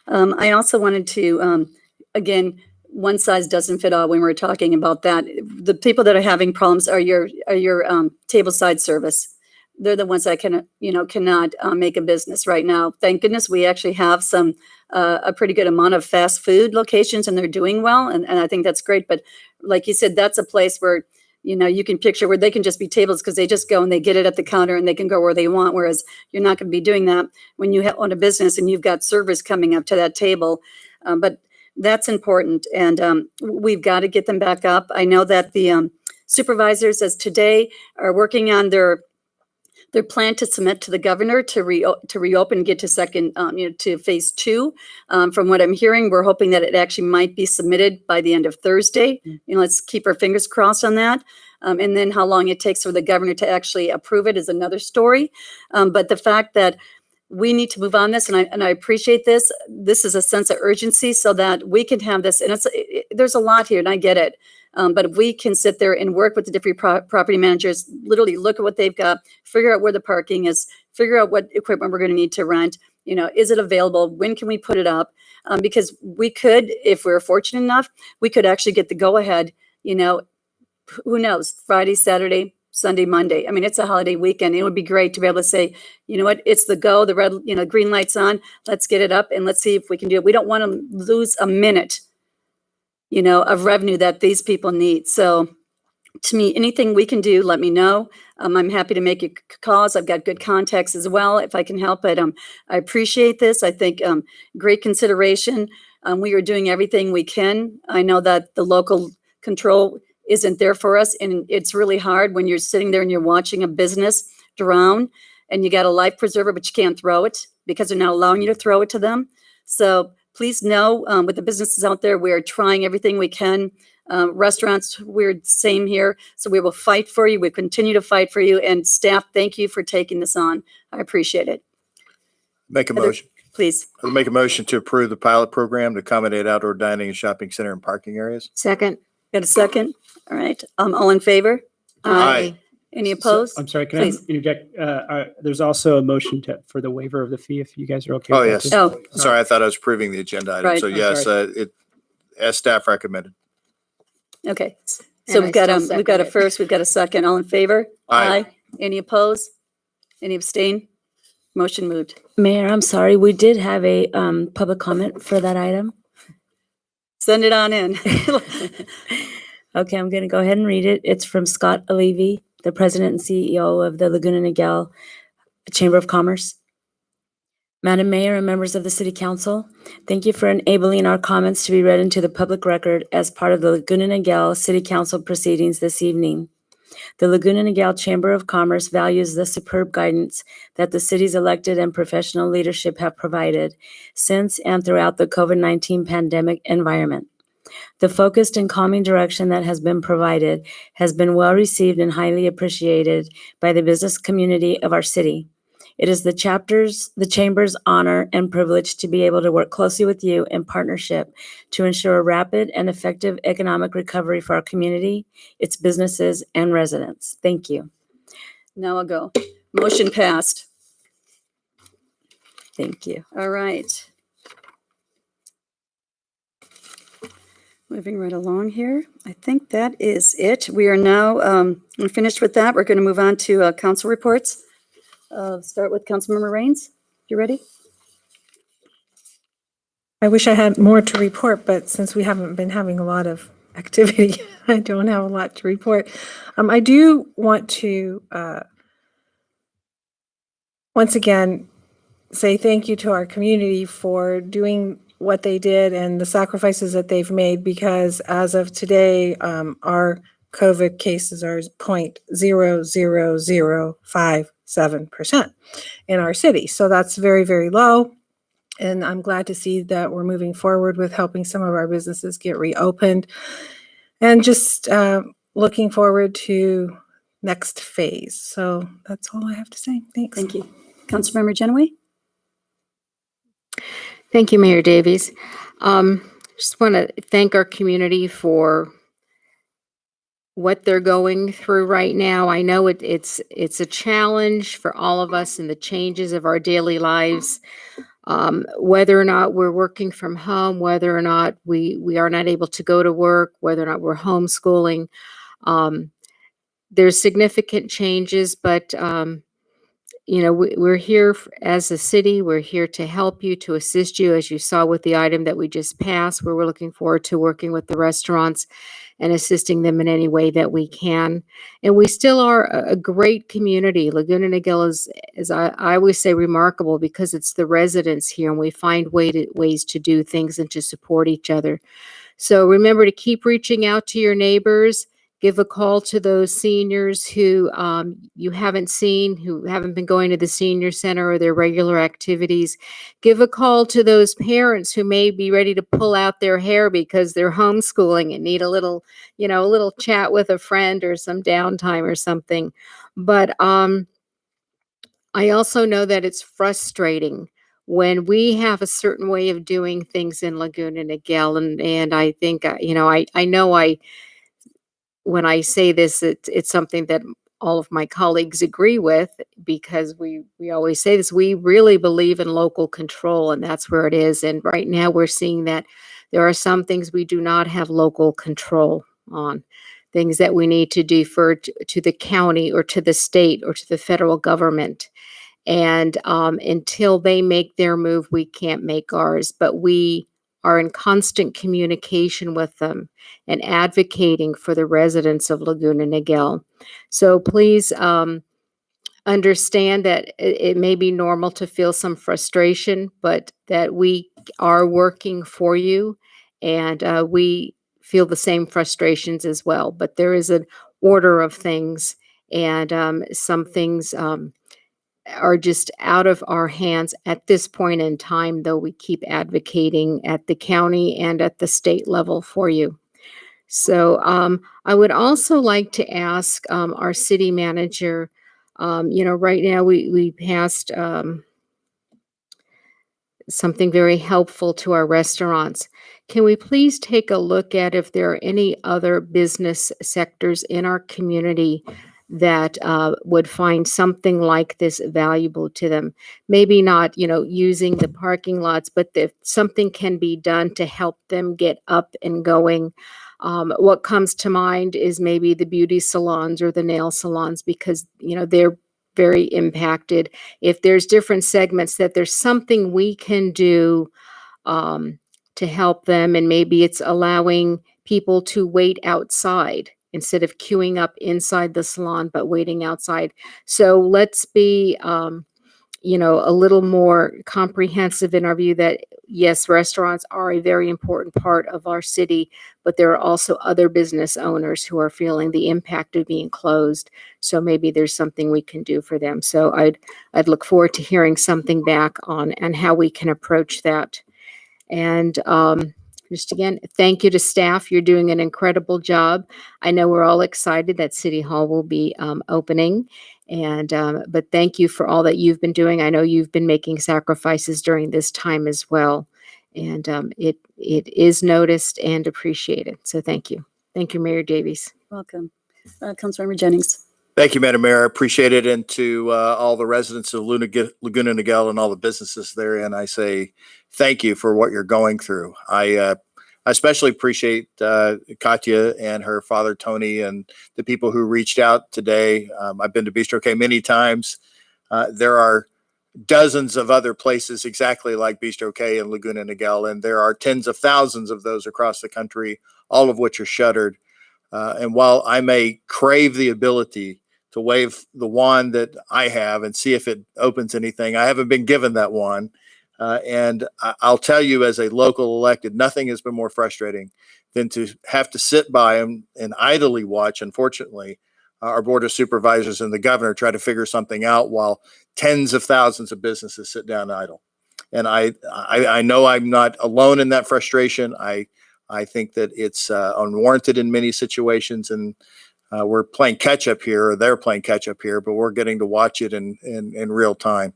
I also wanted to, again, one size doesn't fit all when we're talking about that. The people that are having problems are your table side service. They're the ones that cannot make a business right now. Thank goodness we actually have a pretty good amount of fast food locations, and they're doing well. And I think that's great. But like you said, that's a place where, you can picture where they can just be tables, because they just go and they get it at the counter and they can go where they want. Whereas you're not going to be doing that when you own a business and you've got servers coming up to that table. But that's important, and we've got to get them back up. I know that the supervisors, as today, are working on their plan to submit to the governor to reopen and get to to phase 2. From what I'm hearing, we're hoping that it actually might be submitted by the end of Thursday. Let's keep our fingers crossed on that. And then how long it takes for the governor to actually approve it is another story. But the fact that we need to move on this, and I appreciate this. This is a sense of urgency so that we can have this, and there's a lot here, and I get it. But if we can sit there and work with the different property managers, literally look at what they've got, figure out where the parking is, figure out what equipment we're going to need to rent. Is it available? When can we put it up? Because we could, if we're fortunate enough, we could actually get the go ahead. Who knows? Friday, Saturday, Sunday, Monday. I mean, it's a holiday weekend. It would be great to be able to say, you know what, it's the go, the red, green light's on. Let's get it up and let's see if we can do it. We don't want to lose a minute, of revenue that these people need. So To me, anything we can do, let me know. I'm happy to make you calls. I've got good contacts as well if I can help it. I appreciate this. I think great consideration. We are doing everything we can. I know that the local control isn't there for us, and it's really hard when you're sitting there and you're watching a business drown and you got a life preserver, but you can't throw it because they're not allowing you to throw it to them. So please know, with the businesses out there, we are trying everything we can. Restaurants, we're the same here. So we will fight for you. We continue to fight for you. And staff, thank you for taking this on. I appreciate it. Make a Heather, motion. please. I'll make a motion to approve the pilot program to accommodate outdoor dining and shopping center and parking areas. Second. Got a second? All right. All in favor? Aye. Any So- opposed? I'm sorry, can Please. I interject? There's also a motion for the waiver of the fee, if you guys are okay. Oh, with yes. that too. Oh, Sorry, I thought I was approving the agenda item. Right. So I'm yes, sorry. as staff recommended. okay. So And I we've got still we've got a second it. first, we've got a second. All in favor? Aye. Any opposed? Any abstain? Motion moved. Mayor, I'm sorry, we did have a public comment for that item. Send it on in. Okay, I'm going to go ahead and read it. It's from Scott Levy, the president and CEO of the Laguna Niguel Chamber of Commerce. Madam Mayor and members of the City Council, thank you for enabling our comments to be read into the public record as part of the Laguna Niguel City Council proceedings this evening. The Laguna Niguel Chamber of Commerce values the superb guidance that the city's elected and professional leadership have provided since and throughout the COVID-19 pandemic environment. The focused and calming direction that has been provided has been well received and highly appreciated by the business community of our city. It is the Chamber's honor and privilege to be able to work closely with you in partnership to ensure a rapid and effective economic recovery for our community, its businesses, and residents. Thank you. Now I'll go. Motion passed. Thank you. All right. Moving right along here. I think that is it. We are now finished with that. We're going to move on to council reports. Start with Councilmember Raines. You ready? I wish I had more to report, but since we haven't been having a lot of activity, I don't have a lot to report. I do want to once again say thank you to our community for doing what they did and the sacrifices that they've made, because as of today, our COVID cases are 0.00057% in our city. So that's very, very low. And I'm glad to see that we're moving forward with helping some of our businesses get reopened, and just looking forward to next phase. So that's all I have to say. Thanks. Thank you. Councilmember Genoway? Thank you, Mayor Davies. Just want to thank our community for what they're going through right now. I know it's a challenge for all of us in the changes of our daily lives. Whether or not we're working from home, whether or not we are not able to go to work, whether or not we're homeschooling, there's significant changes, but we're here as a city. We're here to help you, to assist you, as you saw with the item that we just passed, where we're looking forward to working with the restaurants and assisting them in any way that we can. And we still are a great community. Laguna Niguel is I always say, remarkable because it's the residents here, and we find ways to do things and to support each other. So remember to keep reaching out to your neighbors. Give a call to those seniors who you haven't seen, who haven't been going to the senior center or their regular activities. Give a call to those parents who may be ready to pull out their hair because they're homeschooling and need a little chat with a friend or some downtime or something. But I also know that it's frustrating when we have a certain way of doing things in Laguna Niguel, and I think when I say this, it's something that all of my colleagues agree with, because we always say this. We really believe in local control, and that's where it is. And right now we're seeing that there are some things we do not have local control on, things that we need to defer to the county or to the state or to the federal government. And until they make their move, we can't make ours. But we are in constant communication with them and advocating for the residents of Laguna Niguel. So please understand that it may be normal to feel some frustration, but that we are working for you, and we feel the same frustrations as well. But there is an order of things, and some things are just out of our hands at this point in time, though we keep advocating at the county and at the state level for you. So I would also like to ask our city manager, right now we passed something very helpful to our restaurants. Can we please take a look at if there are any other business sectors in our community that would find something like this valuable to them? Maybe not, using the parking lots, but if something can be done to help them get up and going. What comes to mind is maybe the beauty salons or the nail salons, because, they're very impacted. If there's different segments, that there's something we can do to help them, and maybe it's allowing people to wait outside instead of queuing up inside the salon, but waiting outside. So let's be a little more comprehensive in our view that yes, restaurants are a very important part of our city, but there are also other business owners who are feeling the impact of being closed. So maybe there's something we can do for them. So I'd look forward to hearing something back on and how we can approach that. And just again, thank you to staff. You're doing an incredible job. I know we're all excited that City Hall will be opening. And but thank you for all that you've been doing. I know you've been making sacrifices during this time as well. And it is noticed and appreciated. So thank you. Thank you, Mayor Davies. Welcome. Councilmember Jennings. Thank you, Madam Mayor. I appreciate it. And to all the residents of Laguna Niguel and all the businesses therein, I say thank you for what you're going through. I especially appreciate Katya and her father, Tony, and the people who reached out today. I've been to Bistro K many times. There are dozens of other places exactly like Bistro K in Laguna Niguel, and there are tens of thousands of those across the country, all of which are shuttered. And while I may crave the ability to wave the wand that I have and see if it opens anything, I haven't been given that wand. And I'll tell you, as a local elected, nothing has been more frustrating than to have to sit by and idly watch, unfortunately, our board of supervisors and the governor try to figure something out while tens of thousands of businesses sit down idle. And I know I'm not alone in that frustration. I think that it's unwarranted in many situations, and we're playing catch up here, or they're playing catch up here, but we're getting to watch it in real time.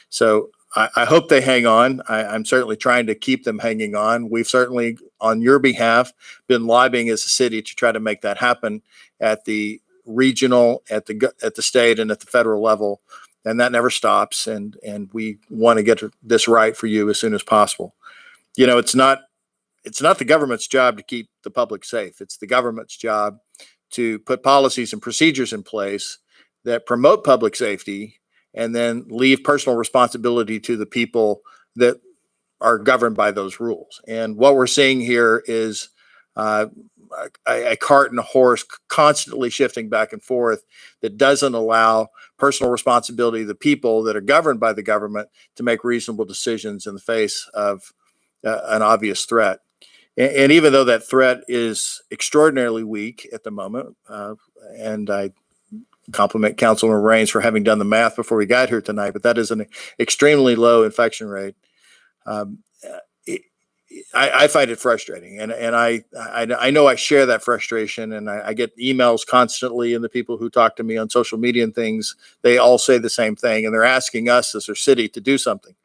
So I hope they hang on. I'm certainly trying to keep them hanging on. We've certainly, on your behalf, been lobbying as a city to try to make that happen at the regional, at the state, and at the federal level, and that never stops. And we want to get this right for you as soon as possible. It's not the government's job to keep the public safe. It's the government's job to put policies and procedures in place that promote public safety and then leave personal responsibility to the people that are governed by those rules. And what we're seeing here is a cart and a horse constantly shifting back and forth that doesn't allow personal responsibility of the people that are governed by the government to make reasonable decisions in the face of an obvious threat. And even though that threat is extraordinarily weak at the moment, and I compliment Councilman Raines for having done the math before we got here tonight, but that is an extremely low infection rate. I find it frustrating, and I know I share that frustration, and I get emails constantly, and the people who talk to me on social media and things, they all say the same thing, and they're asking us as their city to do something.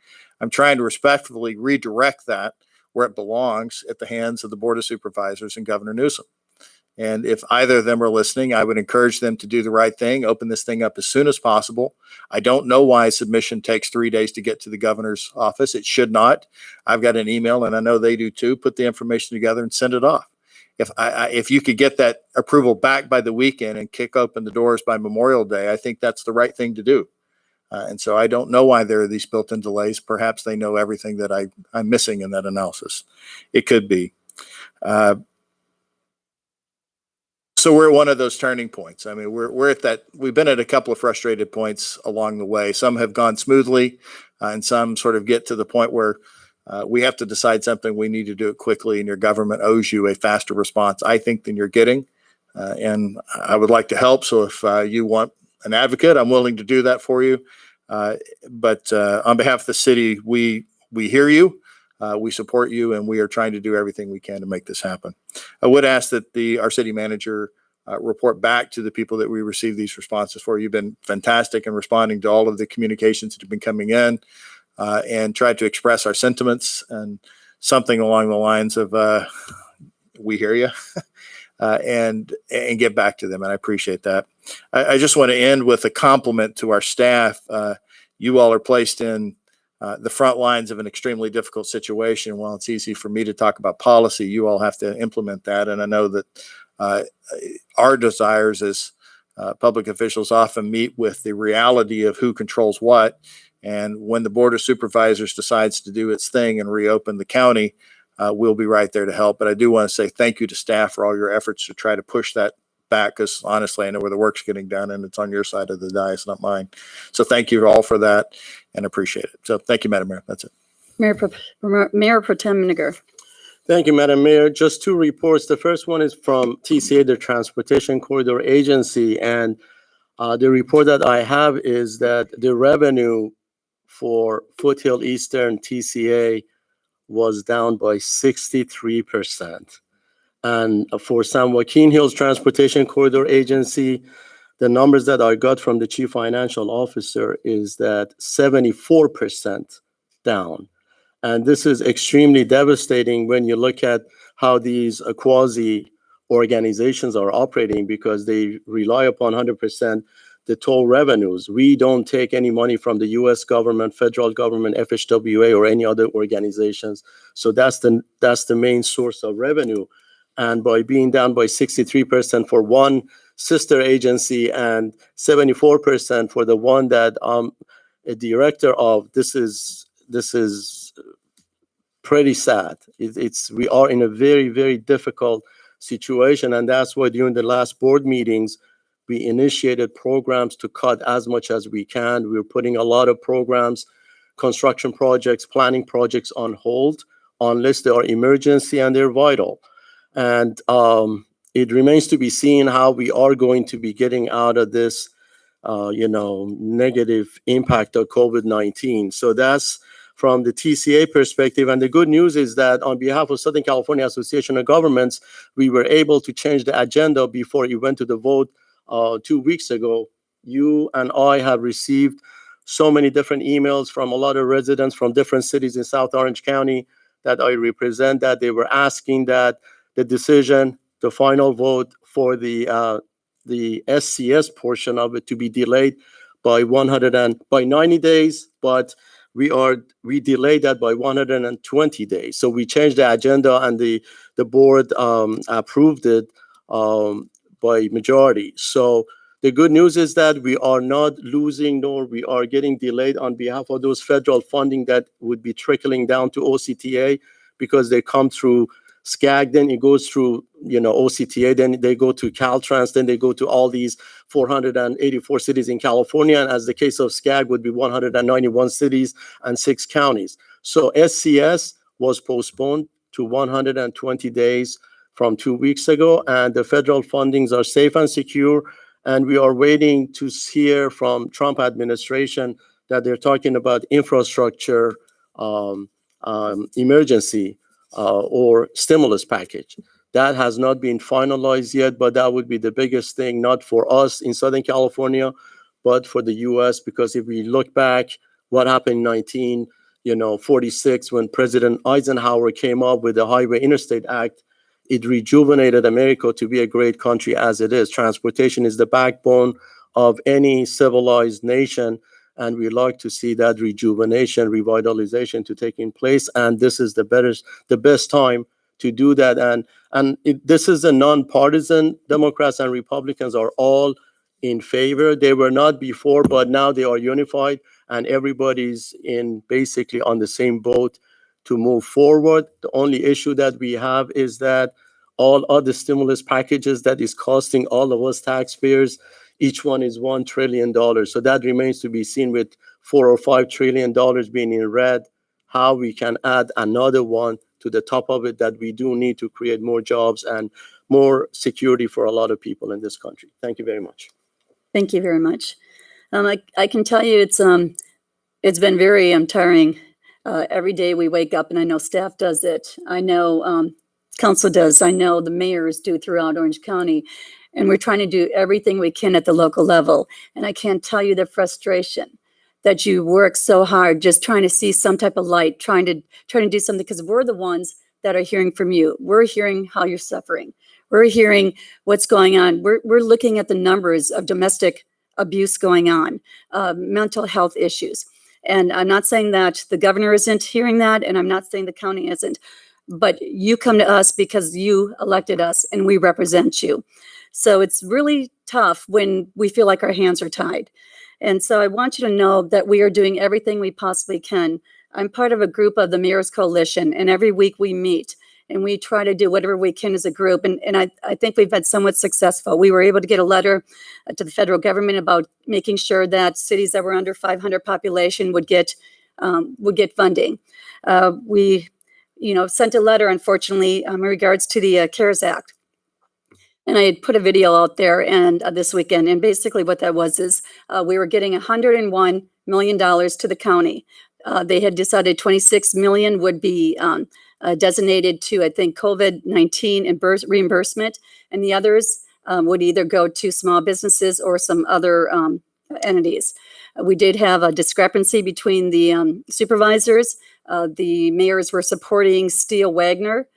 I'm trying to respectfully redirect that where it belongs, at the hands of the Board of Supervisors and Governor Newsom. And if either of them are listening, I would encourage them to do the right thing, open this thing up as soon as possible. I don't know why submission takes 3 days to get to the governor's office. It should not. I've got an email, and I know they do too. Put the information together and send it off. If you could get that approval back by the weekend and kick open the doors by Memorial Day, I think that's the right thing to do. And so I don't know why there are these built-in delays. Perhaps they know everything that I'm missing in that analysis. It could be. So we're at one of those turning points. I mean, we're at that. We've been at a couple of frustrated points along the way. Some have gone smoothly, and some sort of get to the point where we have to decide something. We need to do it quickly, and your government owes you a faster response, I think, than you're getting. And I would like to help. So if you want an advocate, I'm willing to do that for you. But on behalf of the city, we hear you. We support you, and we are trying to do everything we can to make this happen. I would ask that our city manager report back to the people that we receive these responses for. You've been fantastic in responding to all of the communications that have been coming in, and tried to express our sentiments and something along the lines of we hear you, and get back to them. And I appreciate that. I just want to end with a compliment to our staff. You all are placed in the front lines of an extremely difficult situation. While it's easy for me to talk about policy, you all have to implement that. And I know that our desires as public officials often meet with the reality of who controls what. And when the Board of Supervisors decides to do its thing and reopen the county, we'll be right there to help. But I do want to say thank you to staff for all your efforts to try to push that back, because honestly, I know where the work's getting done, and it's on your side of the dais, not mine. So thank you all for that, and appreciate it. So thank you, Madam Mayor. That's it. Mayor Pro Tem Miniger. Thank you, Madam Mayor. Just two reports. The first one is from TCA, the Transportation Corridor Agency. And the report that I have is that the revenue for Foothill Eastern TCA was down by 63%. And for San Joaquin Hills Transportation Corridor Agency, the numbers that I got from the chief financial officer is that 74% down. And this is extremely devastating when you look at how these quasi organizations are operating, because they rely upon 100% the toll revenues. We don't take any money from the U.S. government, federal government, FHWA, or any other organizations. So that's the main source of revenue. And by being down by 63% for one sister agency and 74% for the one that I'm a director of, this is pretty sad. We are in a very, very difficult situation, and that's why during the last board meetings, we initiated programs to cut as much as we can. We're putting a lot of programs, construction projects, planning projects on hold unless they are emergency and they're vital. And it remains to be seen how we are going to be getting out of this, negative impact of COVID-19. So that's from the TCA perspective. And the good news is that on behalf of Southern California Association of Governments, we were able to change the agenda before it went to the vote 2 weeks ago. You and I have received so many different emails from a lot of residents from different cities in South Orange County that I represent, that they were asking that the decision, the final vote for the SCS portion of it to be delayed by 90 days, but we delayed that by 120 days. So we changed the agenda, and the board approved it by majority. So the good news is that we are not losing, nor we are getting delayed on behalf of those federal funding that would be trickling down to OCTA, because they come through SCAG, then it goes through, OCTA, then they go to Caltrans, then they go to all these 484 cities in California. And as the case of SCAG would be 191 cities and 6 counties. So SCS was postponed to 120 days from 2 weeks ago, and the federal fundings are safe and secure. And we are waiting to hear from Trump administration that they're talking about infrastructure emergency or stimulus package. That has not been finalized yet, but that would be the biggest thing, not for us in Southern California, but for the U.S. Because if we look back, what happened in 1946 when President Eisenhower came up with the Highway Interstate Act, it rejuvenated America to be a great country as it is. Transportation is the backbone of any civilized nation, and we like to see that rejuvenation, revitalization to taking place. And this is the best time to do that. And this is a nonpartisan. Democrats and Republicans are all in favor. They were not before, but now they are unified and everybody's in basically on the same boat to move forward. The only issue that we have is that all other stimulus packages that is costing all of us taxpayers, each one is $1 trillion. So that remains to be seen with $4 or $5 trillion being in red, how we can add another one to the top of it that we do need to create more jobs and more security for a lot of people in this country. Thank you very much. Thank you very much. I can tell you it's been very tiring. Every day we wake up, and I know staff does it. I know council does. I know the mayors do throughout Orange County. And we're trying to do everything we can at the local level. And I can't tell you the frustration that you work so hard just trying to see some type of light, trying to do something, because we're the ones that are hearing from you. We're hearing how you're suffering. We're hearing what's going on. We're looking at the numbers of domestic abuse going on, mental health issues. And I'm not saying that the governor isn't hearing that, and I'm not saying the county isn't, but you come to us because you elected us and we represent you. So it's really tough when we feel like our hands are tied. And so I want you to know that we are doing everything we possibly can. I'm part of a group of the Mayor's Coalition, and every week we meet and we try to do whatever we can as a group. And I think we've been somewhat successful. We were able to get a letter to the federal government about making sure that cities that were under 500 population would get funding. We sent a letter, unfortunately, in regards to the CARES Act. And I had put a video out there and this weekend, and basically what that was is we were getting $101 million to the county. They had decided 26 million would be designated to, I think, COVID-19 and reimbursement, and the others would either go to small businesses or some other entities. We did have a discrepancy between the supervisors. The mayors were supporting Steele Wagner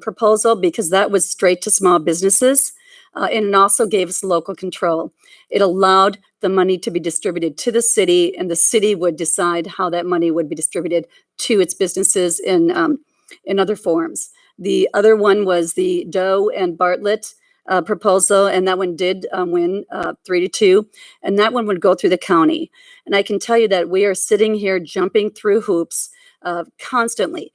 proposal because that was straight to small businesses, and it also gave us local control. It allowed the money to be distributed to the city, and the city would decide how that money would be distributed to its businesses in other forms. The other one was the Doe and Bartlett proposal, and that one did win 3-2, and that one would go through the county. And I can tell you that we are sitting here jumping through hoops constantly,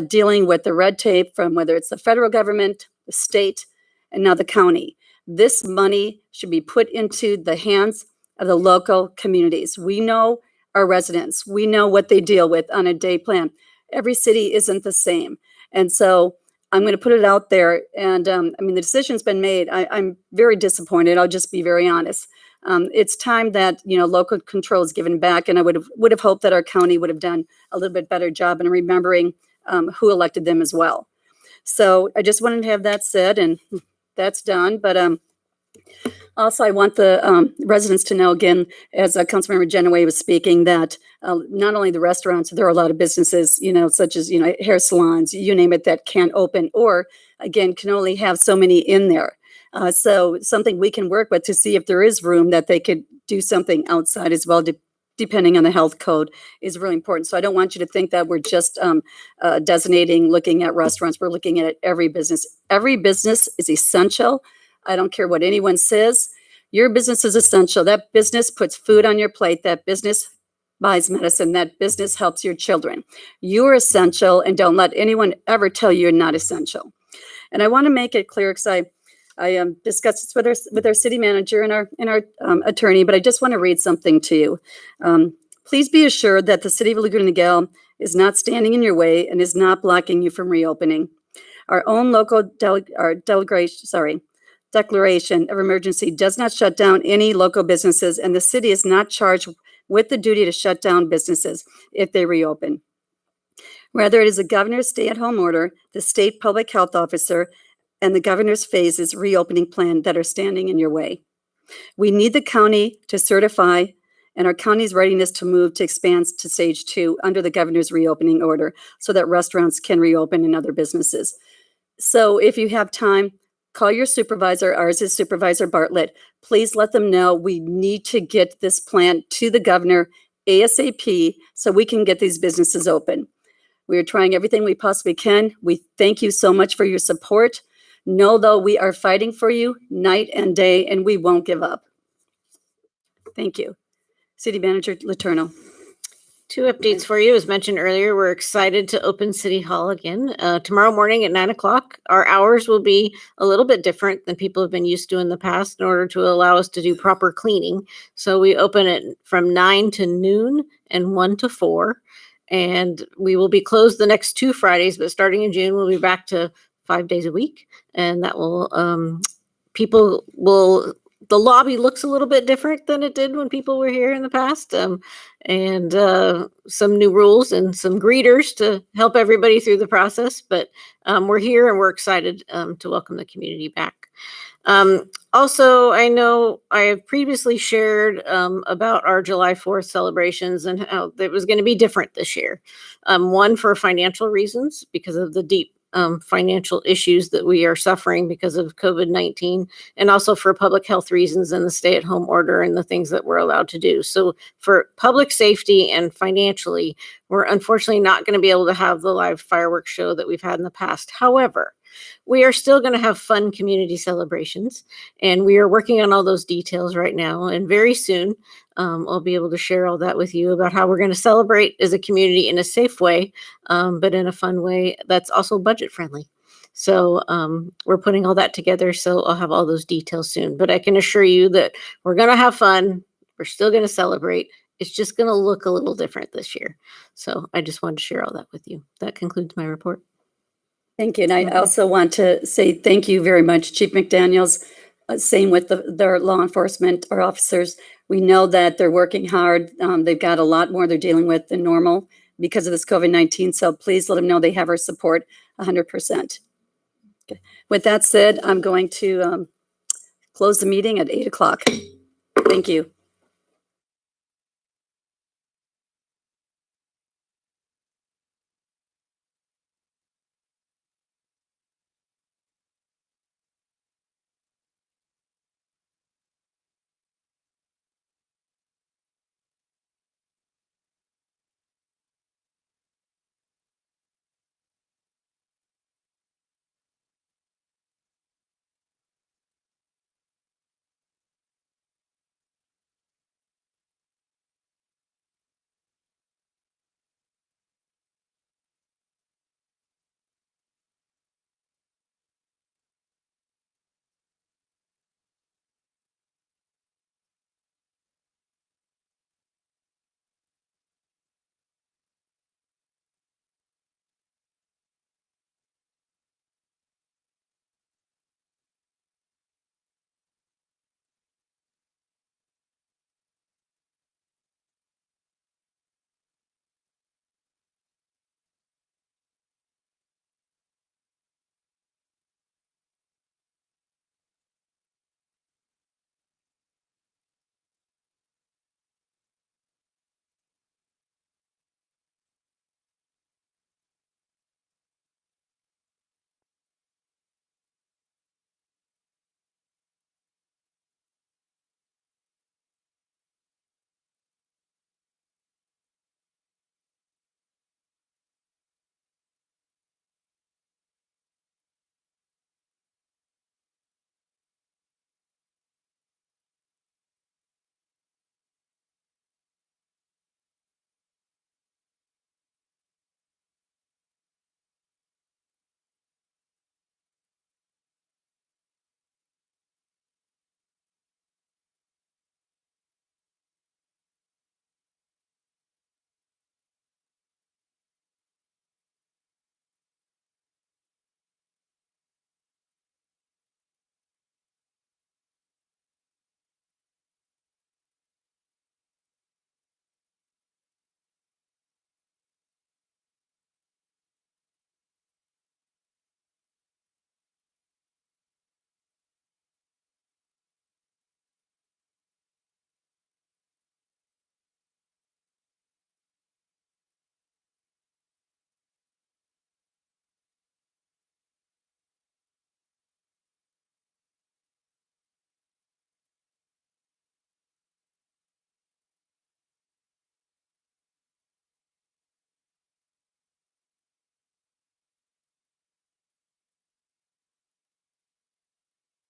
dealing with the red tape from whether it's the federal government, the state, and now the county. This money should be put into the hands of the local communities. We know our residents. We know what they deal with on a day plan. Every city isn't the same. And so I'm going to put it out there. And the decision's been made. I'm very disappointed. I'll just be very honest. It's time that, local control is given back. And I would have hoped that our county would have done a little bit better job in remembering who elected them as well. So I just wanted to have that said, and that's done. But also, I want the residents to know, again, as Councilmember Genoway was speaking, that not only the restaurants, there are a lot of businesses, such as, hair salons, you name it, that can't open or, again, can only have so many in there. So something we can work with to see if there is room that they could do something outside as well, depending on the health code, is really important. So I don't want you to think that we're just designating, looking at restaurants. We're looking at every business. Every business is essential. I don't care what anyone says. Your business is essential. That business puts food on your plate. That business buys medicine. That business helps your children. You are essential, and don't let anyone ever tell you you're not essential. And I want to make it clear, because I discussed this with our city manager and our attorney, but I just want to read something to you. Please be assured that the city of Laguna Niguel is not standing in your way and is not blocking you from reopening. Our own local declaration of emergency does not shut down any local businesses, and the city is not charged with the duty to shut down businesses if they reopen. Rather, it is the governor's stay-at-home order, the state public health officer, and the governor's phases reopening plan that are standing in your way. We need the county to certify and our county's readiness to move to expand to stage 2 under the governor's reopening order so that restaurants can reopen and other businesses. So if you have time, call your supervisor. Ours is Supervisor Bartlett. Please let them know we need to get this plan to the governor ASAP so we can get these businesses open. We are trying everything we possibly can. We thank you so much for your support. Know, though, we are fighting for you night and day, and we won't give up. Thank you. City Manager Letourneau. Two updates for you. As mentioned earlier, we're excited to open City Hall again tomorrow morning at 9 o'clock. Our hours will be a little bit different than people have been used to in the past in order to allow us to do proper cleaning. So we open it from 9 to noon and 1 to 4. And we will be closed the next 2 Fridays, but starting in June, we'll be back to 5 days a week. And that will, the lobby looks a little bit different than it did when people were here in the past. And some new rules and some greeters to help everybody through the process. But we're here and we're excited to welcome the community back. Also, I know I have previously shared about our July 4th celebrations and how it was going to be different this year. One, for financial reasons, because of the deep financial issues that we are suffering because of COVID-19, and also for public health reasons and the stay-at-home order and the things that we're allowed to do. So for public safety and financially, we're unfortunately not going to be able to have the live fireworks show that we've had in the past. However, we are still going to have fun community celebrations, and we are working on all those details right now. And very soon, I'll be able to share all that with you about how we're going to celebrate as a community in a safe way, but in a fun way that's also budget friendly. So we're putting all that together. So I'll have all those details soon. But I can assure you that we're going to have fun. We're still going to celebrate. It's just going to look a little different this year. So I just wanted to share all that with you. That concludes my report. Thank you. And I also want to say thank you very much, Chief McDaniels. Same with their law enforcement, our officers. We know that they're working hard. They've got a lot more they're dealing with than normal because of this COVID-19. So please let them know they have our support 100%. Okay. With that said, I'm going to close the meeting at 8 o'clock. Thank you.